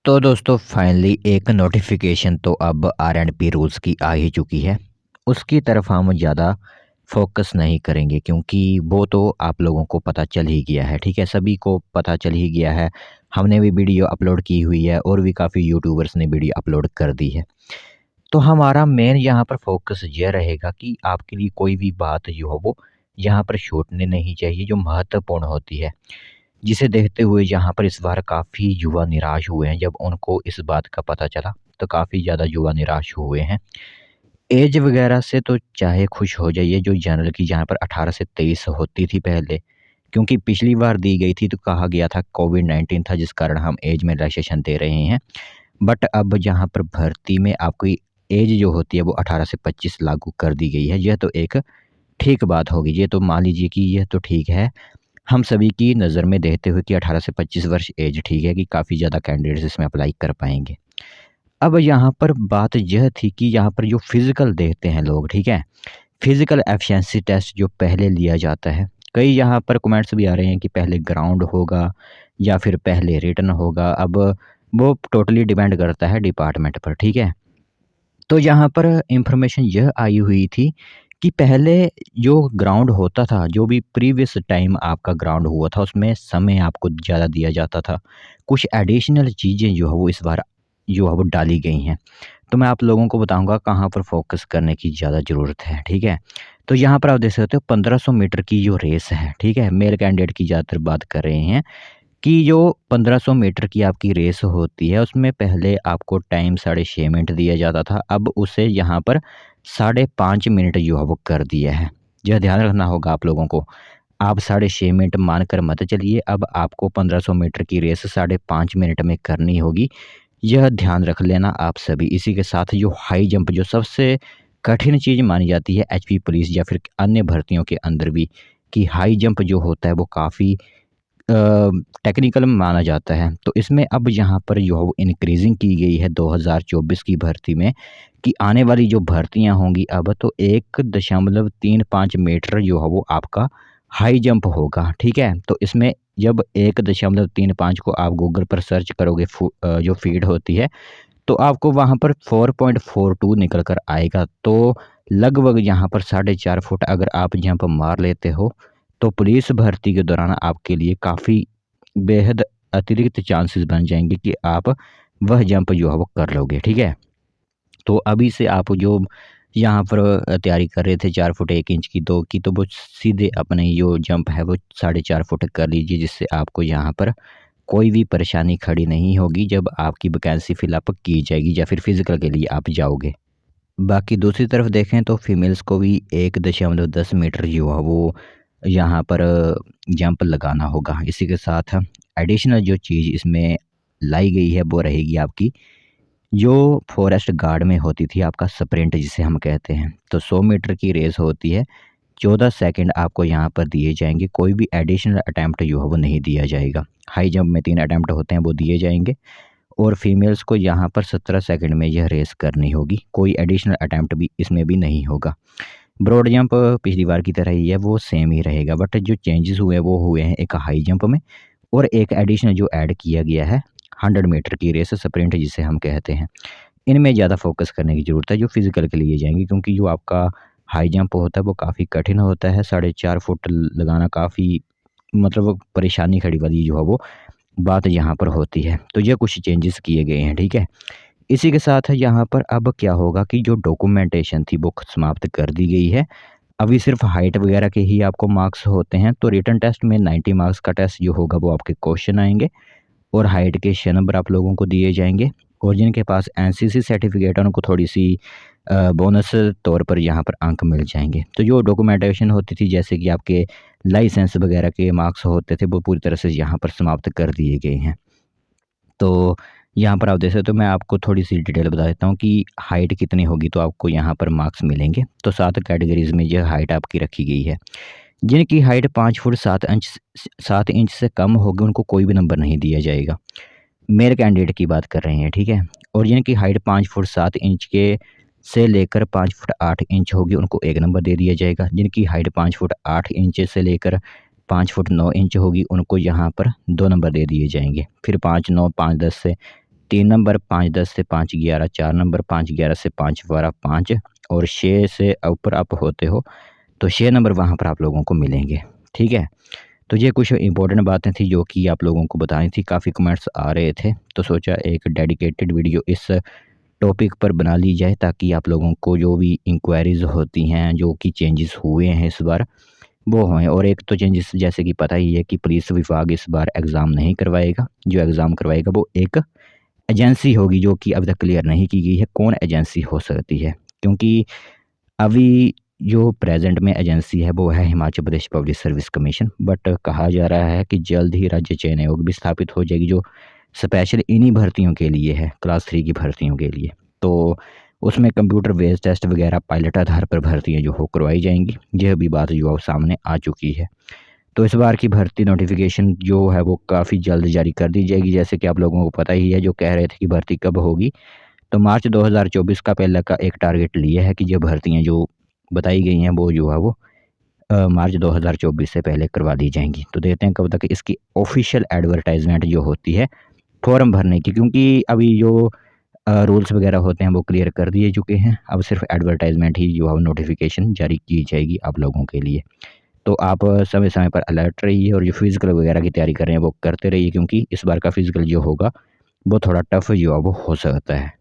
तो दोस्तों फाइनली एक नोटिफिकेशन तो अब आर एंड पी रूल्स की आ ही चुकी है। उसकी तरफ हम ज़्यादा फोकस नहीं करेंगे क्योंकि वो तो आप लोगों को पता चल ही गया है। ठीक है, सभी को पता चल ही गया है। हमने भी वीडियो अपलोड की हुई है और भी काफ़ी यूट्यूबर्स ने वीडियो अपलोड कर दी है। तो हमारा मेन यहाँ पर फोकस यह रहेगा कि आपके लिए कोई भी बात जो हो वो यहाँ पर छूटनी नहीं चाहिए, जो महत्वपूर्ण होती है, जिसे देखते हुए यहाँ पर इस बार काफ़ी युवा निराश हुए हैं। जब उनको इस बात का पता चला तो काफ़ी ज़्यादा युवा निराश हुए हैं। एज वगैरह से तो चाहे खुश हो जाइए, जो जनरल की जहाँ पर 18 से 23 होती थी पहले, क्योंकि पिछली बार दी गई थी तो कहा गया था कोविड-19 था जिस कारण हम एज में रिलैक्सेशन दे रहे हैं। बट अब जहाँ पर भर्ती में आपकी एज जो होती है वो 18 से 25 लागू कर दी गई है। यह तो एक ठीक बात होगी। ये तो मान लीजिए कि यह तो ठीक है। हम सभी की नज़र में देखते हुए कि 18 से 25 वर्ष एज ठीक है कि काफ़ी ज़्यादा कैंडिडेट्स इसमें अप्लाई कर पाएँगे। अब यहाँ पर बात यह थी कि यहाँ पर जो फ़िज़िकल देखते हैं लोग, ठीक है? फ़िज़िकल एफिशिएंसी टेस्ट जो पहले लिया जाता है, कई यहाँ पर कमेंट्स भी आ रहे हैं कि पहले ग्राउंड होगा या फिर पहले रिटन होगा। अब वो टोटली डिपेंड करता है डिपार्टमेंट पर, ठीक है? तो यहाँ पर इन्फॉर्मेशन यह आई हुई थी कि पहले जो ग्राउंड होता था, जो भी प्रीवियस टाइम आपका ग्राउंड हुआ था, उसमें समय आपको ज़्यादा दिया जाता था। कुछ एडिशनल चीज़ें जो है वो इस बार जो है वो डाली गई हैं। तो मैं आप लोगों को बताऊँगा कहाँ पर फ़ोकस करने की ज़्यादा ज़रूरत है, ठीक है? तो यहाँ पर आप देख सकते हो 1500 मीटर की जो रेस है, ठीक है? मेल कैंडिडेट की ज़्यादातर बात कर रहे हैं कि जो 1500 मीटर की आपकी रेस होती है, उसमें पहले आपको टाइम साढ़े 6 मिनट दिया जाता था, अब उसे यहाँ पर साढ़े 5 मिनट जो है वो कर दिया है। यह ध्यान रखना होगा आप लोगों को। आप साढ़े 6 मिनट मानकर मत चलिए, अब आपको 1500 मीटर की रेस साढ़े 5 मिनट में करनी होगी। यह ध्यान रख लेना आप सभी। इसी के साथ जो हाई जंप, जो सबसे कठिन चीज़ मानी जाती है एचपी पुलिस या फिर अन्य भर्तियों के अंदर भी, कि हाई जंप जो होता है वो काफ़ी टेक्निकल माना जाता है। तो इसमें अब यहाँ पर जो है वो इंक्रीज़िंग की गई है 2024 की भर्ती में, कि आने वाली जो भर्तियाँ होंगी अब तो 1.35 मीटर जो है वो आपका हाई जंप होगा, ठीक है? तो इसमें जब 1.35 को आप गूगल पर सर्च करोगे जो फ़ीड होती है, तो आपको वहाँ पर 4.42 निकल कर आएगा। तो लगभग यहाँ पर 4.5 फुट अगर आप जंप मार लेते हो, तो पुलिस भर्ती के दौरान आपके लिए काफ़ी बेहद अतिरिक्त चांसेस बन जाएँगे कि आप वह जंप जो है वो कर लोगे, ठीक है? तो अभी से आप जो यहाँ पर तैयारी कर रहे थे 4 फुट 1 इंच की 2 की, तो वो सीधे अपने जो जंप है वो 4.5 फुट कर लीजिए, जिससे आपको यहाँ पर कोई भी परेशानी खड़ी नहीं होगी जब आपकी वैकेंसी फिलअप की जाएगी या फिर फिज़िकल के लिए आप जाओगे। बाकी दूसरी तरफ देखें तो फीमेल्स को भी 1.10 मीटर जो है वो यहाँ पर जंप लगाना होगा। इसी के साथ एडिशनल जो चीज़ इसमें लाई गई है वो रहेगी आपकी, जो फॉरेस्ट गार्ड में होती थी आपका स्प्रिंट जिसे हम कहते हैं। तो 100 मीटर की रेस होती है, 14 सेकंड आपको यहाँ पर दिए जाएँगे, कोई भी एडिशनल अटेम्प्ट जो है वो नहीं दिया जाएगा। हाई जंप में 3 अटेम्प्ट होते हैं वो दिए जाएँगे और फीमेल्स को यहाँ पर 17 सेकंड में यह रेस करनी होगी, कोई एडिशनल अटेम्प्ट भी इसमें भी नहीं होगा। ब्रॉड जंप पिछली बार की तरह ही है, वो सेम ही रहेगा, बट जो चेंजेस हुए वो हुए हैं एक हाई जंप में और एक एडिशनल जो ऐड किया गया है 100 मीटर की रेस स्प्रिंट जिसे हम कहते हैं। इनमें ज़्यादा फ़ोकस करने की ज़रूरत है जो फ़िज़िकल के लिए जाएँगे, क्योंकि जो आपका हाई जंप होता है वो काफ़ी कठिन होता है, 4.5 फुट लगाना काफ़ी मतलब वो परेशानी खड़ी वाली जो है वो बात यहाँ पर होती है। तो ये कुछ चेंजेस किए गए हैं, ठीक है? इसी के साथ यहाँ पर अब क्या होगा कि जो डॉक्यूमेंटेशन थी वो समाप्त कर दी गई है। अभी सिर्फ़ हाइट वगैरह के ही आपको मार्क्स होते हैं, तो रिटन टेस्ट में 90 मार्क्स का टेस्ट जो होगा वो आपके क्वेश्चन आएँगे और हाइट के 6 नंबर आप लोगों को दिए जाएँगे और जिनके पास एनसीसी सर्टिफ़िकेट है उनको थोड़ी-सी बोनस तौर पर यहाँ पर अंक मिल जाएँगे। तो जो डॉक्यूमेंटेशन होती थी जैसे कि आपके लाइसेंस वगैरह के मार्क्स होते थे वो पूरी तरह से यहाँ पर समाप्त कर दिए गए हैं। तो यहाँ पर आप देख सकते हो, मैं आपको थोड़ी-सी डिटेल बता देता हूँ कि हाइट कितनी होगी तो आपको यहाँ पर मार्क्स मिलेंगे। तो 7 कैटेगरीज़ में यह हाइट आपकी रखी गई है। जिनकी हाइट 5 फुट 7 इंच से कम होगी उनको कोई भी नंबर नहीं दिया जाएगा। मेल कैंडिडेट की बात कर रहे हैं, ठीक है? और जिनकी हाइट 5 फुट 7 इंच के से लेकर 5 फुट 8 इंच होगी उनको 1 नंबर दे दिया जाएगा। जिनकी हाइट 5 फुट 8 इंच से लेकर 5 फुट 9 इंच होगी उनको यहाँ पर 2 नंबर दे दिए जाएँगे। फिर 5, 9, 5, 10 से 3 नंबर 5-10 से 5-11, 4 नंबर 5-11 से 5-12, 5 और 6 से ऊपर आप होते हो तो 6 नंबर वहाँ पर आप लोगों को मिलेंगे। ठीक है? तो ये कुछ इम्पोर्टेंट बातें थी जो कि आप लोगों को बतानी थी। काफ़ी कमेंट्स आ रहे थे तो सोचा एक डेडिकेटेड वीडियो इस टॉपिक पर बना ली जाए ताकि आप लोगों को जो भी इंक्वायरीज़ होती हैं, जो कि चेंजेस हुए हैं इस बार, वो हों। और एक तो चेंजेस जैसे कि पता ही है कि पुलिस विभाग इस बार एग्ज़ाम नहीं करवाएगा। जो एग्ज़ाम करवाएगा वो एक एजेंसी होगी जो कि अभी तक क्लियर नहीं की गई है कौन एजेंसी हो सकती है। क्योंकि अभी जो प्रेज़ेंट में एजेंसी है वो है Himachal Pradesh public service commission, but कहा जा रहा है कि जल्द ही राज्य चयन आयोग भी स्थापित हो जाएगी जो स्पेशल इन्हीं भर्तियों के लिए है, क्लास 3 की भर्तियों के लिए। तो उसमें कंप्यूटर बेस्ड टेस्ट वगैरह पायलट आधार पर भर्तियाँ जो हो करवाई जाएँगी। यह भी बात जो अब सामने आ चुकी है। तो इस बार की भर्ती नोटिफ़िकेशन जो है वो काफ़ी जल्द जारी कर दी जाएगी। जैसे कि आप लोगों को पता ही है जो कह रहे थे कि भर्ती कब होगी। तो मार्च 2024 का पहले का एक टारगेट लिया है कि जो भर्तियाँ जो बताई गई हैं वो जो है वो मार्च 2024 से पहले करवा दी जाएँगी। तो देखते हैं कब तक इसकी ऑफ़िशियल एडवर्टाइज़मेंट जो होती है फ़ॉर्म भरने की, क्योंकि अभी जो रूल्स वगैरह होते हैं वो क्लियर कर दिए चुके हैं। अब सिर्फ एडवर्टाइज़मेंट ही जो है नोटिफ़िकेशन जारी की जाएगी आप लोगों के लिए। तो आप समय-समय पर अलर्ट रहिए और जो फ़िज़िकल वगैरह की तैयारी कर रहे हैं वो करते रहिए, क्योंकि इस बार का फ़िज़िकल जो होगा वो थोड़ा टफ़ जो है वो हो सकता है।